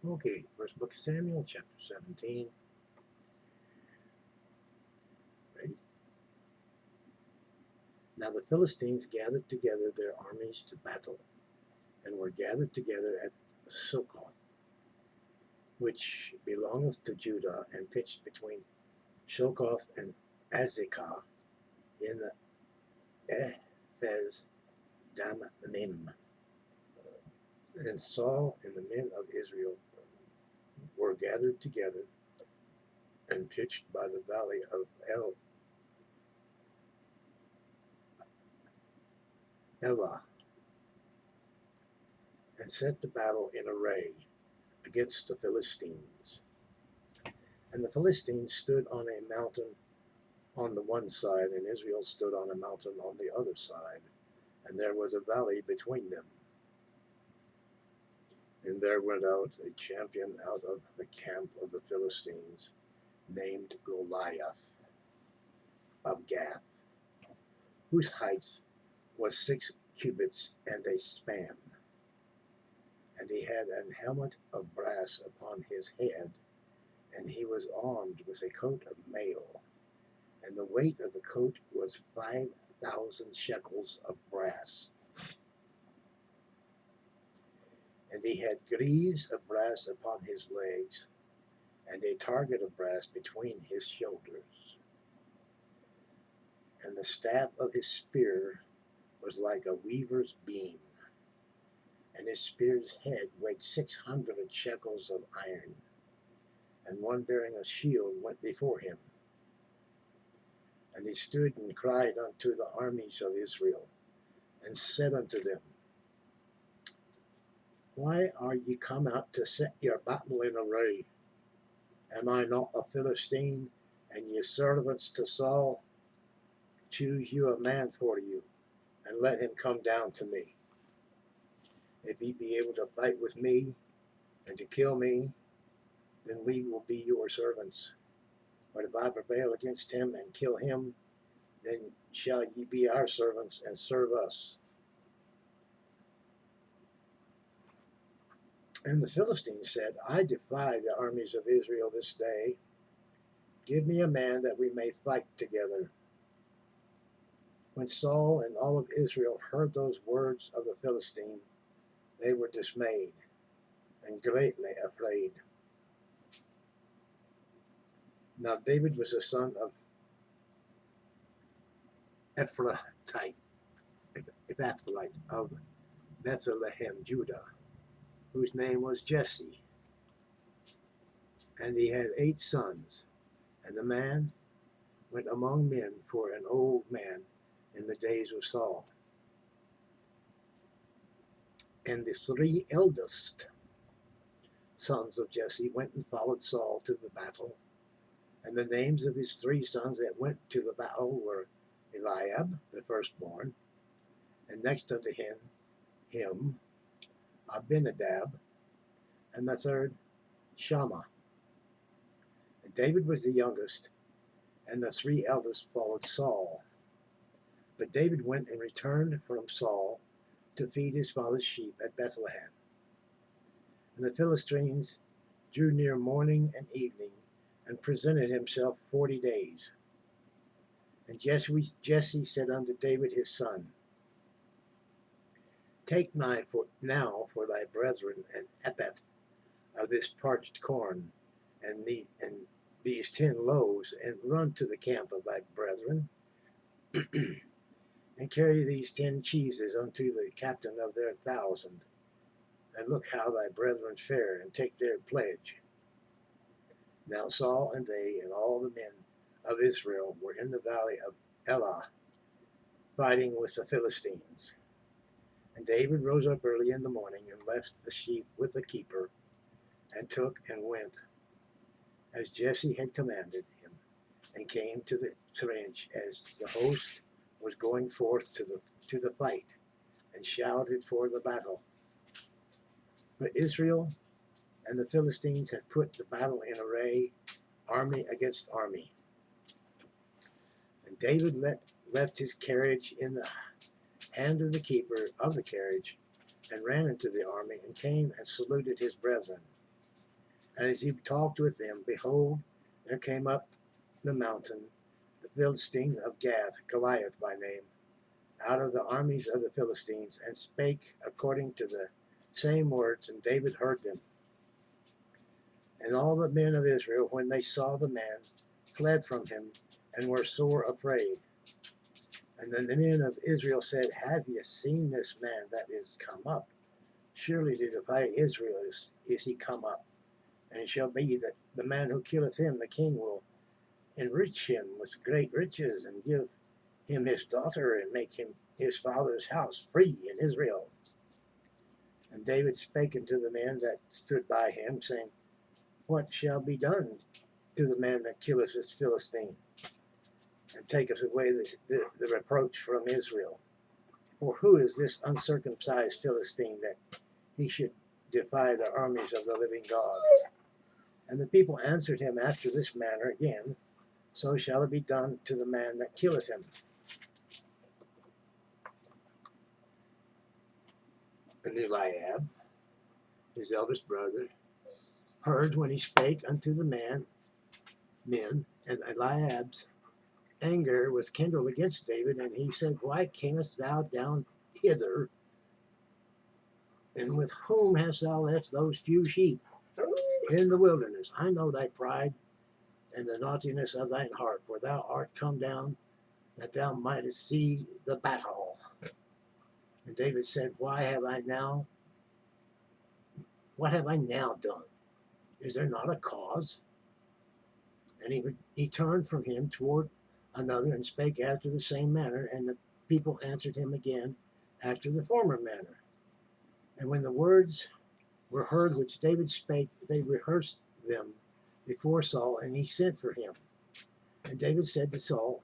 Okay, first book of Samuel, chapter 17. Ready? Now the Philistines gathered together their armies to battle, and were gathered together at Succoth, which belongeth to Judah, and pitched between Succoth and Azekah in the Ephes Dammim. And Saul and the men of Israel were gathered together and pitched by the valley of Elah, and set the battle in array against the Philistines. And the Philistines stood on a mountain on the one side, and Israel stood on a mountain on the other side, and there was a valley between them. And there went out a champion out of the camp of the Philistines, named Goliath of Gath, whose height was 6 cubits and a span. And he had an helmet of brass upon his head, and he was armed with a coat of mail, and the weight of the coat was 5,000 shekels of brass. And he had greaves of brass upon his legs, and a target of brass between his shoulders. And the staff of his spear was like a weaver's beam, and his spear's head weighed 600 shekels of iron, and one bearing a shield went before him. And he stood and cried unto the armies of Israel, and said unto them, Why are ye come out to set your battle in array? Am I not a Philistine, and ye servants to Saul? Choose you a man for you, and let him come down to me. If ye be able to fight with me, and to kill me, then we will be your servants. But if I prevail against him and kill him, then shall ye be our servants and serve us. And the Philistines said, I defy the armies of Israel this day. Give me a man that we may fight together. When Saul and all of Israel heard those words of the Philistine, they were dismayed and greatly afraid. Now David was the son of Ephrathite of Bethlehem, Judah, whose name was Jesse. And he had 8 sons, and the man went among men for an old man in the days of Saul. And the 3 eldest sons of Jesse went and followed Saul to the battle. And the names of his 3 sons that went to the battle were Eliab, the firstborn, and next unto him Abinadab, and the third Shammah. And David was the youngest, and the 3 eldest followed Saul. But David went and returned from Saul to feed his father's sheep at Bethlehem. And the Philistines drew near morning and evening, and presented himself 40 days. And Jesse said unto David his son, Take now for thy brethren an ephah of this parched corn, and meat, and these 10 loaves, and run to the camp of thy brethren, and carry these 10 cheeses unto the captain of their 1,000, and look how thy brethren fare, and take their pledge. Now Saul and they and all the men of Israel were in the valley of Elah, fighting with the Philistines. And David rose up early in the morning, and left the sheep with the keeper, and took and went, as Jesse had commanded him, and came to the trench as the host was going forth to the fight, and shouted for the battle. But Israel and the Philistines had put the battle in array, army against army. And David left his carriage in the hand of the keeper of the carriage, and ran into the army, and came and saluted his brethren. And as he talked with them, behold, there came up the mountain the Philistine of Gath, Goliath by name, out of the armies of the Philistines, and spake according to the same words, and David heard them. And all the men of Israel, when they saw the man, fled from him, and were sore afraid. And then the men of Israel said, Have ye seen this man that is come up? Surely to defy Israel is he come up. And it shall be that the man who killeth him, the king will enrich him with great riches, and give him his daughter, and make him his father's house free in Israel. And David spake unto the men that stood by him, saying, What shall be done to the man that killeth this Philistine, and taketh away the reproach from Israel? For who is this uncircumcised Philistine that he should defy the armies of the living God? And the people answered him after this manner again, So shall it be done to the man that killeth him. And Eliab, his eldest brother, heard when he spake unto the men, and Eliab's anger was kindled against David, and he said, Why camest thou down hither? And with whom hast thou left those few sheep in the wilderness? I know thy pride and the naughtiness of thine heart, for thou art come down that thou mightest see the battle. And David said, What have I now done? Is there not a cause? And he turned from him toward another, and spake after the same manner, and the people answered him again after the former manner. And when the words were heard which David spake, they rehearsed them before Saul, and he sent for him. And David said to Saul,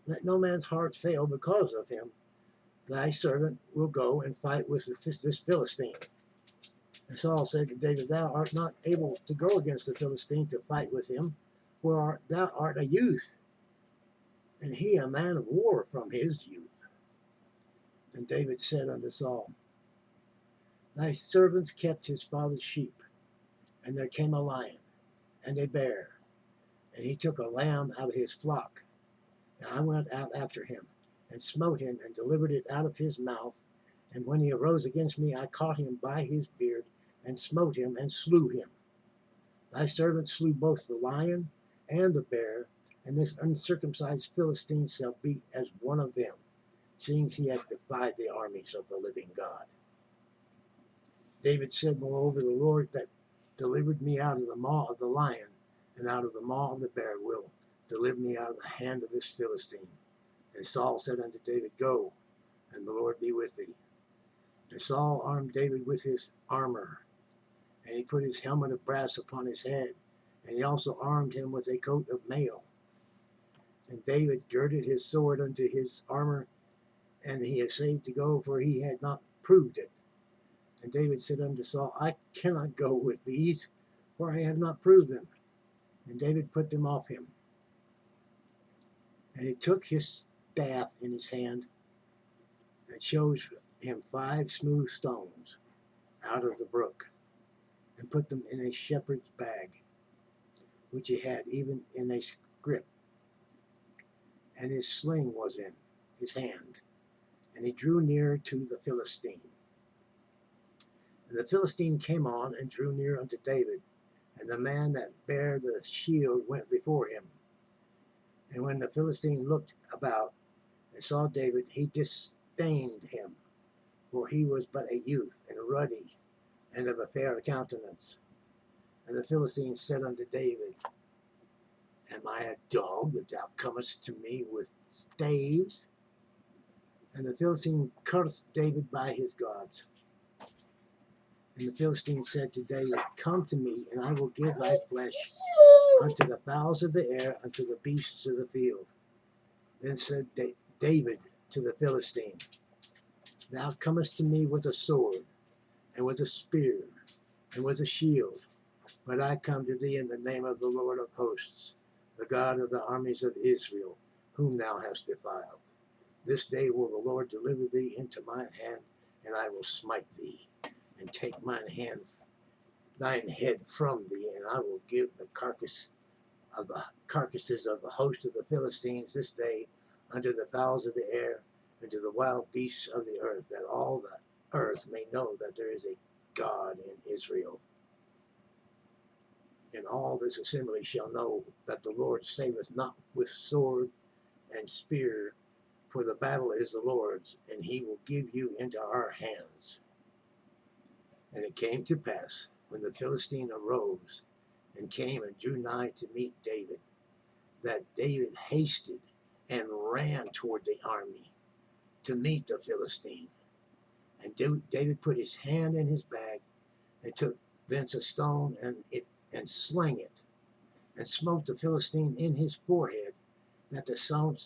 Let no man's heart fail because of him. Thy servant will go and fight with this Philistine. And Saul said to David, Thou art not able to go against the Philistine to fight with him, for thou art a youth, and he a man of war from his youth. And David said unto Saul, Thy servants kept his father's sheep, and there came a lion and a bear, and he took a lamb out of his flock. And I went out after him, and smote him, and delivered it out of his mouth. And when he arose against me, I caught him by his beard, and smote him, and slew him. Thy servant slew both the lion and the bear, and this uncircumcised Philistine shall be as one of them, seeing he hath defied the armies of the living God. David said, Moreover, the Lord that delivered me out of the maw of the lion and out of the maw of the bear will deliver me out of the hand of this Philistine. And Saul said unto David, Go, and the Lord be with thee. And Saul armed David with his armor, and he put his helmet of brass upon his head, and he also armed him with a coat of mail. And David girded his sword unto his armor, and he essayed to go, for he had not proved it. And David said unto Saul, I cannot go with these, for I have not proved them. And David put them off him. And he took his staff in his hand, and chose him 5 smooth stones out of the brook, and put them in a shepherd's bag, which he had, even in a scrip. And his sling was in his hand. And he drew near to the Philistine. And the Philistine came on and drew near unto David, and the man that bare the shield went before him. And when the Philistine looked about and saw David, he disdained him, for he was but a youth, and ruddy, and of a fair countenance. And the Philistine said unto David, Am I a dog that thou comest to me with staves? And the Philistine cursed David by his gods. And the Philistine said to David, Come to me, and I will give thy flesh unto the fowls of the air, unto the beasts of the field. Then said David to the Philistine, Thou comest to me with a sword, and with a spear, and with a shield, but I come to thee in the name of the Lord of hosts, the God of the armies of Israel, whom thou hast defiled. This day will the Lord deliver thee into mine hand, and I will smite thee, and take mine hand thine head from thee, and I will give the carcasses of the host of the Philistines this day unto the fowls of the air, and to the wild beasts of the earth, that all the earth may know that there is a God in Israel. And all this assembly shall know that the Lord saveth not with sword and spear, for the battle is the Lord's, and he will give you into our hands. And it came to pass, when the Philistine arose and came and drew nigh to meet David, that David hasted and ran toward the army to meet the Philistine. And David put his hand in his bag and took thence a stone and slang it, and smote the Philistine in his forehead, that the stone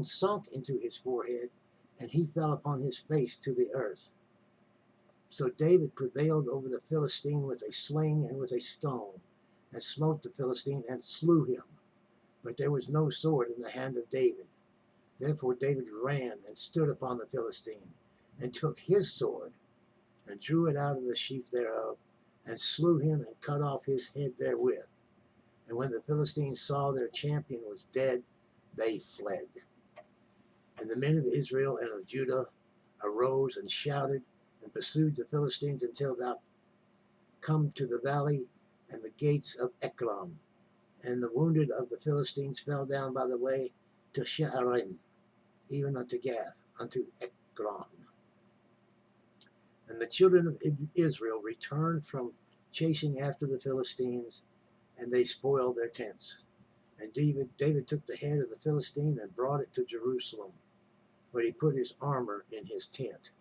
sunk into his forehead, and he fell upon his face to the earth. So David prevailed over the Philistine with a sling and with a stone, and smote the Philistine and slew him. But there was no sword in the hand of David. Therefore David ran and stood upon the Philistine, and took his sword, and drew it out of the sheath thereof, and slew him, and cut off his head therewith. And when the Philistines saw their champion was dead, they fled. And the men of Israel and of Judah arose and shouted, and pursued the Philistines until thou come to the valley and the gates of Ekron. And the wounded of the Philistines fell down by the way to Sha'arim, even unto Gath, unto Ekron. And the children of Israel returned from chasing after the Philistines, and they spoiled their tents. And David took the head of the Philistine and brought it to Jerusalem, but he put his armor in his tent.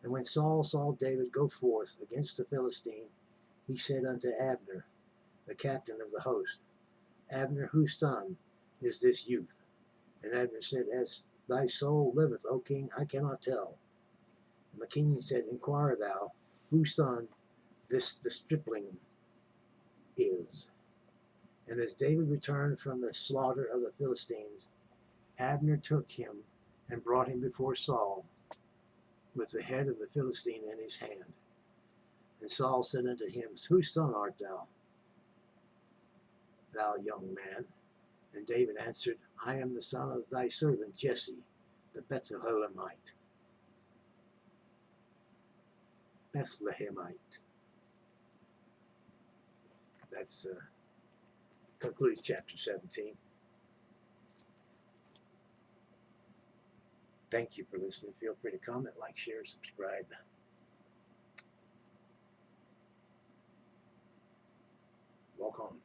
And when Saul saw David go forth against the Philistine, he said unto Abner, the captain of the host, Abner, whose son is this youth? And Abner said, As thy soul liveth, O king, I cannot tell. And the king said, Inquire thou, whose son the stripling is. And as David returned from the slaughter of the Philistines, Abner took him and brought him before Saul, with the head of the Philistine in his hand. And Saul said unto him, Whose son art thou, thou young man? And David answered, I am the son of thy servant Jesse, the Bethlehemite. That's concludes chapter 17. Thank you for listening. Feel free to comment, like, share, subscribe. Walk on.